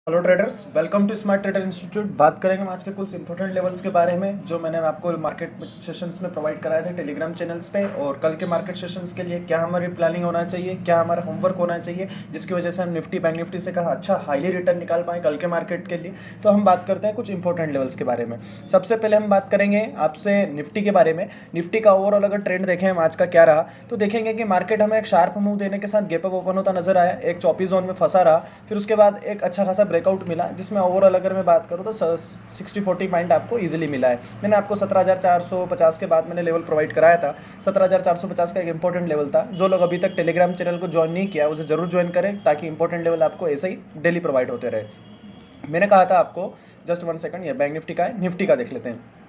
Hello traders, welcome to smart trader institute. बात करेंगे हम आज के कुछ इंपॉर्टेंट लेवल्स के बारे में जो मैंने आपको मार्केट सेशंस में प्रोवाइड कराए थे टेलीग्राम चैनल्स पे। और कल के मार्केट सेशंस के लिए क्या हमारी प्लानिंग होना चाहिए, क्या हमारा होमवर्क होना चाहिए जिसकी वजह से हम निफ्टी बैंक निफ्टी से कहा अच्छा हाईली रिटर्न निकाल पाएँ कल के मार्केट के लिए। तो हम बात करते हैं कुछ इंपॉर्टेंट लेवल्स के बारे में। सबसे पहले हम बात करेंगे आपसे निफ्टी के बारे में। निफ्टी का ओवरऑल अगर ट्रेंड देखें हम आज का क्या रहा तो देखेंगे कि मार्केट हमें एक शार्प मूव देने के साथ गैप अप ओपन होता नजर आया, एक चौपी जोन में फंसा रहा, फिर उसके बाद एक अच्छा खासा ब्रेकआउट मिला जिसमें ओवरऑल अगर मैं बात करूँ तो 60-40 पॉइंट आपको इजीली मिला है। मैंने आपको 17,450 के बाद मैंने लेवल प्रोवाइड कराया था। 17,450 का एक इंपॉर्टेंट लेवल था। जो लोग अभी तक टेलीग्राम चैनल को ज्वाइन नहीं किया उसे जरूर ज्वाइन करें ताकि इंपॉर्टेंट लेवल आपको ऐसे ही डेली प्रोवाइड होते रहे। मैंने कहा था आपको, जस्ट 1 सेकंड, ये बैंक निफ्टी का है, निफ्टी का देख लेते हैं।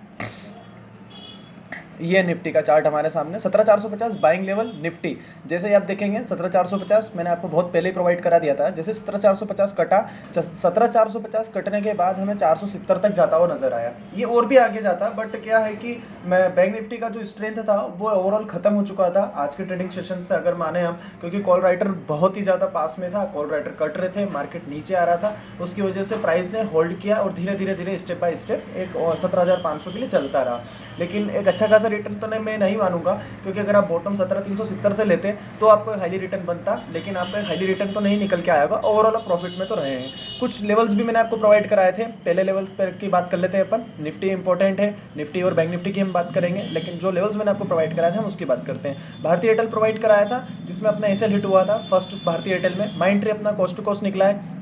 ये निफ्टी का चार्ट हमारे सामने 17,450 बाइंग लेवल निफ्टी। जैसे ही आप देखेंगे 17,450 मैंने आपको बहुत पहले ही प्रोवाइड करा दिया था। जैसे 17,450 कटा, 17,450 कटने के बाद हमें 470 तक जाता हुआ नजर आया। ये और भी आगे जाता, बट क्या है कि मैं बैंक निफ्टी का जो स्ट्रेंथ था वो ओवरऑल खत्म हो चुका था आज के ट्रेडिंग सेशन से अगर माने हम, क्योंकि कॉल राइटर बहुत ही ज़्यादा पास में था, कॉल राइटर कट रहे थे, मार्केट नीचे आ रहा था। उसकी वजह से प्राइस ने होल्ड किया और धीरे धीरे धीरे स्टेप बाय स्टेप एक 17,500 के लिए चलता रहा। लेकिन एक अच्छा खासा रिटर्न तो मैं नहीं मानूंगा, क्योंकि अगर आप बॉटम 17,370 से लेते तो आपको हाईली रिटर्न बनता, लेकिन आपका हाईली रिटर्न तो नहीं निकल के आएगा। ओवरऑल आप प्रॉफिट में तो रहे हैं। कुछ लेवल्स भी मैंने आपको प्रोवाइड कराए थे। पहले लेवल्स पर की बात कर लेते हैं अपन। निफ्टी इंपॉर्टेंट है, निफ्टी और बैंक निफ्टी की हम बात करेंगे, लेकिन जो लेवल्स मैंने आपको प्रोवाइड कराए थे हम उसकी बात करते हैं। भारतीय एयरटेल प्रोवाइड कराया था जिसमें अपना एसएल हिट हुआ था फर्स्ट भारतीय एयरटेल में। माइंड ट्री अपना कॉस्ट टू कॉस्ट निकला है।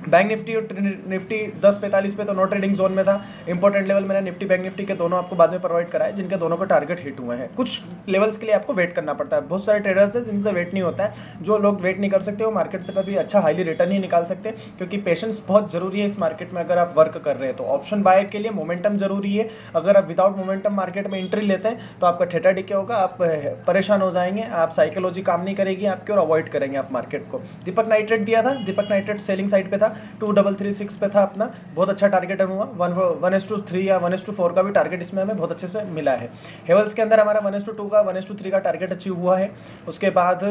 बैंक निफ्टी और निफ्टी 10:45 पे तो नो ट्रेडिंग जोन में था। इंपॉर्टेंट लेवल मैंने निफ्टी बैंक निफ्टी के दोनों आपको बाद में प्रोवाइड कराए जिनके दोनों को टारगेट हिट हुए हैं। कुछ लेवल्स के लिए आपको वेट करना पड़ता है। बहुत सारे ट्रेडर्स हैं जिनसे वेट नहीं होता है। जो लोग वेट नहीं कर सकते वो मार्केट से कभी अच्छा हाईली रिटर्न नहीं निकाल सकते, क्योंकि पेशेंस बहुत जरूरी है इस मार्केट में। अगर आप वर्क कर रहे हैं तो ऑप्शन बाय के लिए मोमेंटम जरूरी है। अगर आप विदाउट मोमेंटम मार्केट में एंट्री लेते हैं तो आपका ठेठा डिके होगा, आप परेशान हो जाएंगे, आप साइकोलॉजी काम नहीं करेगी आपकी और अवॉइड करेंगे आप मार्केट को। दीपक नाइट्रेट दिया था, दीपक नाइट्रेट सेलिंग साइड पे था, 2336 पे था अपना। बहुत अच्छा टारगेट हुआ। 1:3 या 1:4 का भी टारगेट इसमें हमें बहुत अच्छे से मिला है। हेवल्स के अंदर हमारा 1:2 का 1:3 का टारगेट अचीव हुआ है। उसके बाद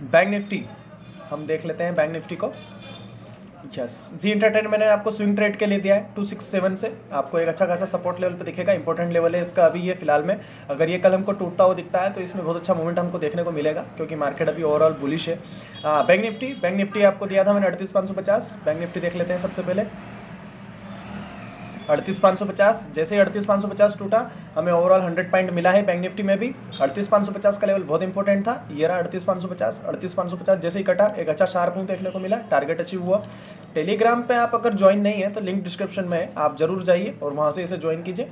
बैंक निफ्टी हम देख लेते हैं। बैंक निफ्टी को यस, जी इंटरटेन मैंने आपको स्विंग ट्रेड के लिए दिया है 267 से। आपको एक अच्छा खासा सपोर्ट लेवल पे दिखेगा, इंपॉर्टेंट लेवल है इसका अभी ये फिलहाल में। अगर ये कल हमको टूटता हुआ दिखता है तो इसमें बहुत अच्छा मूवमेंट हमको देखने को मिलेगा, क्योंकि मार्केट अभी ओवरऑल बुलिश है। बैंक निफ्टी आपको दिया था मैंने 38,550। बैंक निफ्टी देख लेते हैं सबसे पहले। 38,550, जैसे ही 38,550 टूटा हमें ओवरऑल 100 पॉइंट मिला है बैंक निफ्टी में भी। 38,550 का लेवल बहुत इंपॉर्टेंट था। ये रहा 38,550। 38,550 जैसे ही कटा एक अच्छा शार्प मूव देखने को मिला, टारगेट अचीव हुआ। टेलीग्राम पे आप अगर ज्वाइन नहीं है तो लिंक डिस्क्रिप्शन में है, आप जरूर जाइए और वहाँ से इसे ज्वाइन कीजिए।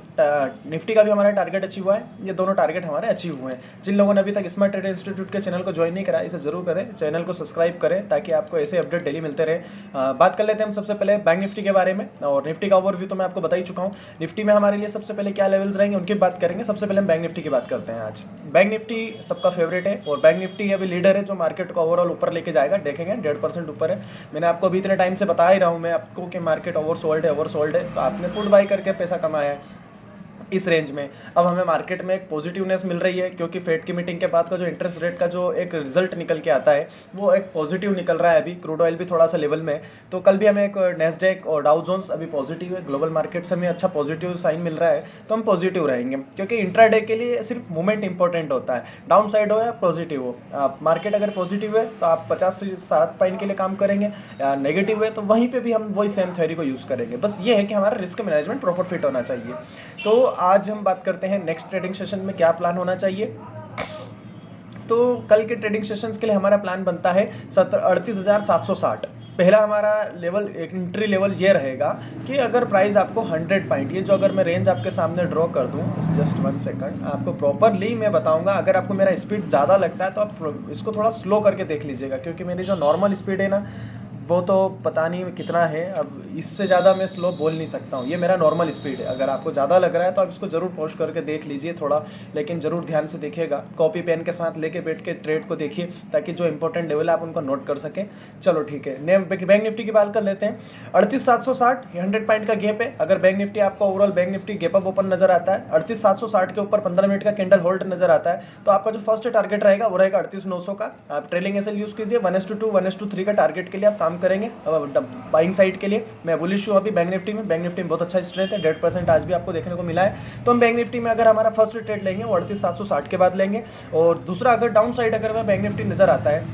निफ्टी का भी हमारा टारगेट अचीव हुआ है। ये दोनों टारगेट हमारे अचीव हुए हैं। जिन लोगों ने अभी तक स्मार्ट ट्रेडर इंस्टीट्यूट के चैनल को ज्वाइन नहीं करा इसे जरूर करें, चैनल को सब्सक्राइब करें ताकि आपको ऐसे अपडेट डेली मिलते रहे। बात कर लेते हैं हम सबसे पहले बैंक निफ्टी के बारे में। और निफ्टी का ओवरव्यू तो मैं आपको बता ही चुका हूँ। निफ्टी में हमारे लिए सबसे पहले क्या लेवल्स रहेंगे उनकी बात करेंगे। सबसे पहले हम बैंक निफ्टी की बात करते हैं आज। बैंक निफ्टी सबका फेवरेट है और बैंक निफ्टी अभी लीडर है जो मार्केट को ओवरऑल ऊपर लेके जाएगा। देखेंगे 1.5% ऊपर है। मैंने आपको अभी इतने टाइम से बता ही रहा हूँ मैं आपको कि मार्केट ओवरसोल्ड है, तो आपने पुट बाई करके पैसा कमाया है इस रेंज में। अब हमें मार्केट में एक पॉजिटिवनेस मिल रही है, क्योंकि फेड की मीटिंग के बाद का जो इंटरेस्ट रेट का जो एक रिजल्ट निकल के आता है वो एक पॉजिटिव निकल रहा है। अभी क्रूड ऑयल भी थोड़ा सा लेवल में, तो कल भी हमें एक नेस्डेक और डाउ जोन्स अभी पॉजिटिव है। ग्लोबल मार्केट से हमें अच्छा पॉजिटिव साइन मिल रहा है, तो हम पॉजिटिव रहेंगे, क्योंकि इंट्राडे के लिए सिर्फ मूवमेंट इंपॉर्टेंट होता है, डाउन साइड हो या पॉजिटिव हो। आप मार्केट अगर पॉजिटिव है तो आप 50 से 60 पॉइंट के लिए काम करेंगे, या नेगेटिव है तो वहीं पर भी हम वही सेम थ्योरी को यूज़ करेंगे। बस ये है कि हमारा रिस्क मैनेजमेंट प्रॉपर फिट होना चाहिए। तो आज हम बात करते हैं नेक्स्ट ट्रेडिंग सेशन में क्या प्लान होना चाहिए। तो कल के ट्रेडिंग सेशंस के लिए हमारा प्लान बनता है 38,760। पहला हमारा लेवल, एक एंट्री लेवल ये रहेगा कि अगर प्राइस आपको 100 पॉइंट, ये जो अगर मैं रेंज आपके सामने ड्रॉ कर दूं, जस्ट 1 सेकंड आपको प्रॉपरली मैं बताऊंगा। अगर आपको मेरा स्पीड ज़्यादा लगता है तो आप इसको थोड़ा स्लो करके देख लीजिएगा, क्योंकि मेरी जो नॉर्मल स्पीड है ना वो तो पता नहीं कितना है, अब इससे ज़्यादा मैं स्लो बोल नहीं सकता हूँ। ये मेरा नॉर्मल स्पीड है। अगर आपको ज़्यादा लग रहा है तो आप इसको ज़रूर पॉज करके देख लीजिए थोड़ा, लेकिन ज़रूर ध्यान से देखिएगा। कॉपी पेन के साथ लेके बैठ के ट्रेड को देखिए ताकि जो इंपॉर्टेंट लेवल है आप उनको नोट कर सकें। चलो ठीक है, बैंक निफ्टी की बात कर लेते हैं। 38,760 100 पॉइंट का गैप है। अगर बैंक निफ्टी आपको overall bank Nifty gap up open नजर आता है, 38,760 के ऊपर 15 मिनट का कैंडल होल्ड नजर आता है, तो आपका जो फर्स्ट टारगेट रहेगा वो रहेगा 38,900 का। आप ट्रेलिंग एसएल यूज कीजिए। 1:2 1:3 का टारगेट के लिए आप काम काम करेंगे बाइंग साइड के लिए। मैं बुलिश हूँ अभी बैंक निफ्टी में बहुत अच्छा स्ट्रेंथ है, 1.5% आज भी आपको देखने को मिला है। तो हम बैंक निफ्टी में अगर हमारा फर्स्ट ट्रेड लेंगे वो 38,760 के बाद लेंगे। और दूसरा अगर डाउन साइड अगर मैं बैंक निफ्टी नज़र आता है,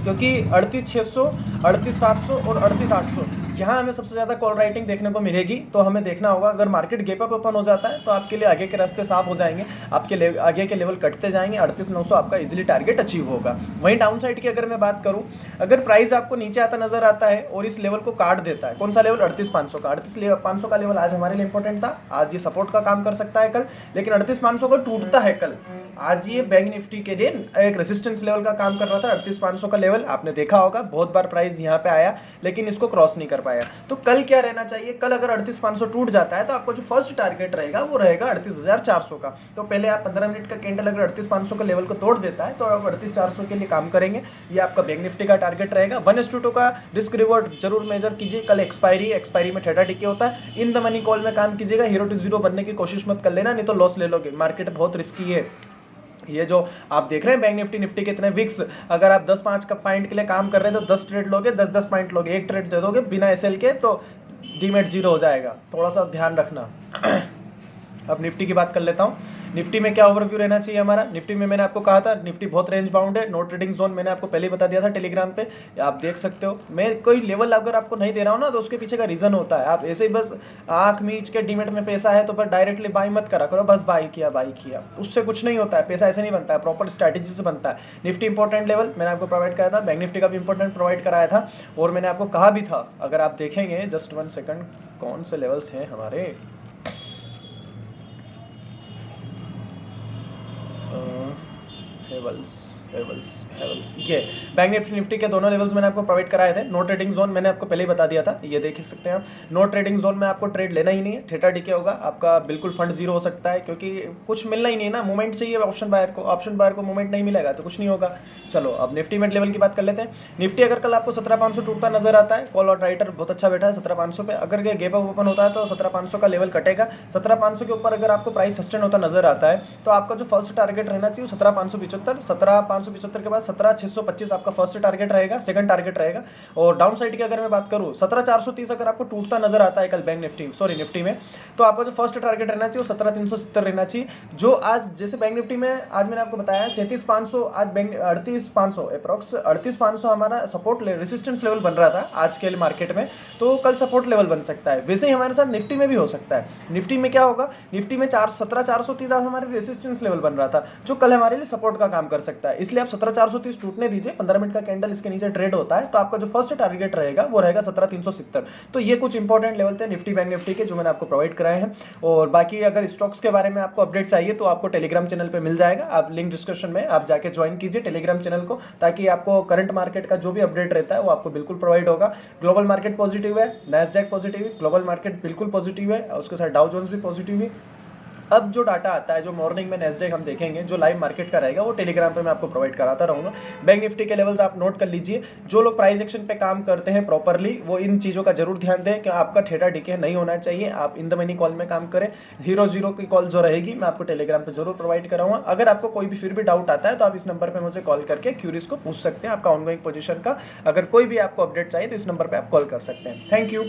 क्योंकि 38,600, 38,700 और 38,800 यहाँ हमें सबसे ज़्यादा कॉल राइटिंग देखने को मिलेगी। तो हमें देखना होगा, अगर मार्केट गैप अप ओपन हो जाता है तो आपके लिए आगे के रास्ते साफ हो जाएंगे, आपके आगे के लेवल कटते जाएंगे, 38,900 आपका इजीली टारगेट अचीव होगा। वहीं डाउन साइड की अगर मैं बात करूं, अगर प्राइस आपको नीचे आता नजर आता है और इस लेवल को काट देता है, कौन सा लेवल, 38,500 का, 38,500 का लेवल आज हमारे लिए इंपॉर्टेंट था, आज ये सपोर्ट का काम कर सकता है कल, लेकिन 38,500 का टूटता है कल, आज ये बैंक निफ्टी के लिए एक रेजिस्टेंस लेवल का काम कर रहा था। 38,500 का लेवल आपने देखा होगा, बहुत बार प्राइस यहाँ पे आया लेकिन इसको क्रॉस नहीं कर पाया। तो कल क्या रहना चाहिए, कल अगर 38,500 टूट जाता है तो आपको जो फर्स्ट टारगेट रहेगा वो रहेगा 38,400 का। तो पहले आप 15 मिनट का कैंडल अगर 38,500 का लेवल को तोड़ देता है तो आप 38,400 के लिए काम करेंगे, ये आपका बैंक निफ्टी का टारगेट रहेगा। 1:2 का रिस्क रिवॉर्ड जरूर मेजर कीजिए। कल एक्सपायरी में थेटा टिके होता है, इन द मनी कॉल में काम कीजिएगा, हीरो टू जीरो बनने की कोशिश मत कर लेना, नहीं तो लॉस ले लोगे, मार्केट बहुत रिस्की है। ये जो आप देख रहे हैं बैंक निफ्टी कितने विक्स, अगर आप 10-5 का पॉइंट के लिए काम कर रहे हैं तो 10 ट्रेड लोगे, 10-10 पॉइंट लोगे, एक ट्रेड दे दोगे बिना एसएल के तो डीमेट जीरो हो जाएगा, थोड़ा सा ध्यान रखना। अब निफ्टी की बात कर लेता हूँ। निफ्टी में क्या ओवरव्यू रहना चाहिए हमारा, निफ्टी में मैंने आपको कहा था निफ्टी बहुत रेंज बाउंड है, नो ट्रेडिंग जोन मैंने आपको पहले ही बता दिया था टेलीग्राम पे, आप देख सकते हो। मैं कोई लेवल अगर आपको नहीं दे रहा हूँ ना तो उसके पीछे का रीजन होता है, आप ऐसे ही बस आंख मीच के डीमेट में पैसा है तो बस डायरेक्टली बाई मत करा करो, बस बाई किया, उससे कुछ नहीं होता है, पैसा ऐसे नहीं बनता है, प्रॉपर स्ट्रैटेजी से बनता है। निफ्टी इंपॉर्टेंट लेवल मैंने आपको प्रोवाइड कराया था, बैंक निफ्टी का भी इंपॉर्टेंट प्रोवाइड कराया था, और मैंने आपको कहा भी था, अगर आप देखेंगे जस्ट 1 सेकंड, कौन से लेवल्स हैं हमारे, हेवल्स ये बैंक निफ्टी के दोनों लेवल्स मैंने आपको प्रोवाइड कराए थे। नो ट्रेडिंग जोन मैंने आपको पहले ही बता दिया था, ये देख सकते हैं आप, नो ट्रेडिंग जोन में आपको ट्रेड लेना ही नहीं है, थीटा डीके होगा आपका, बिल्कुल फंड जीरो हो सकता है, क्योंकि कुछ मिलना ही नहीं है ना, मूवमेंट चाहिए ऑप्शन बायर को मूवमेंट नहीं मिलेगा तो कुछ नहीं होगा। चलो अब निफ्टी में लेवल की बात कर लेते हैं। निफ्टी अगर कल आपको 17,500 टूटता नजर आता है, कॉल और राइटर बहुत अच्छा बैठा है 17,500 पे, अगर गैप अप ओपन होता है तो 17,500 का लेवल कटेगा, 17,500 के ऊपर अगर आपको प्राइस सस्टेन होता नजर आता है तो आपका जो फर्स्ट टारगेट रहना चाहिए 17,575, 17,575 के बाद 17,625 आपका फर्स्ट टारगेट रहेगा, सेकंड टारगेट रहेगा। और डाउन साइड की अगर मैं बात करूं 17,430 अगर आपको टूटता नजर आता है कल बैंक निफ्टी में, तो आपका जो फर्स्ट टारगेट रहना चाहिए वो 17,370 रहना चाहिए। जो आज जैसे बैंक निफ्टी में आज मैंने आपको बताया 37,500, आज बैंक 38,500 अप्रॉक्स 38,500 हमारा सपोर्ट रेजिस्टेंस लेवल बन रहा था आज के मार्केट में, तो कल सपोर्ट लेवल बन सकता है। वैसे ही हमारे साथ निफ्टी में भी हो सकता है। निफ्टी में क्या होगा, निफ्टी में 17,430 हमारे रेजिस्टेंस लेवल बन रहा था जो कल हमारे लिए सपोर्ट का काम कर सकता है, इसलिए आप 17,430 टूटने दीजिए। 15 मिनट का कैंडल इसके नीचे ट्रेड होता है तो आपका जो फर्स्ट टारगेट रहेगा वो रहेगा 17,370। तो ये कुछ इंपॉर्टेंट लेवल थे निफ्टी बैंक निफ्टी के जो मैंने आपको प्रोवाइड कराए हैं। और बाकी अगर स्टॉक्स के बारे में आपको अपडेट चाहिए तो आपको टेलीग्राम चैनल पे मिल जाएगा, आप लिंक डिस्क्रिप्शन में आप जाके ज्वाइन कीजिए टेलीग्राम चैनल को, ताकि आपको करंट मार्केट का जो भी अपडेट रहता है वो आपको बिल्कुल प्रोवाइड होगा। ग्लोबल मार्केट पॉजिटिव है, नैस्डैक पॉजिटिव है, ग्लोबल मार्केट बिल्कुल पॉजिटिव है, उसके साथ डाउ जोन्स भी पॉजिटिव है। अब जो डाटा आता है जो मॉर्निंग में नैस्डैक हम देखेंगे जो लाइव मार्केट का रहेगा वो टेलीग्राम पे मैं आपको प्रोवाइड कराता रहूँगा। बैंक निफ्टी के लेवल्स आप नोट कर लीजिए। जो लोग प्राइस एक्शन पे काम करते हैं प्रॉपरली वो इन चीज़ों का जरूर ध्यान दें कि आपका थीटा डीके नहीं होना चाहिए, आप इन द मनी कॉल में काम करें। 0-0 की कॉल जो रहेगी मैं आपको टेलीग्राम पर जरूर प्रोवाइड कराऊंगा। अगर आपको कोई भी फिर भी डाउट आता है तो आप इस नंबर पर मुझे कॉल करके क्यूरीज को पूछ सकते हैं आपका ऑनगोइंग पोजीशन का। अगर कोई भी आपको अपडेट चाहिए तो इस नंबर पर आप कॉल कर सकते हैं। Thank you.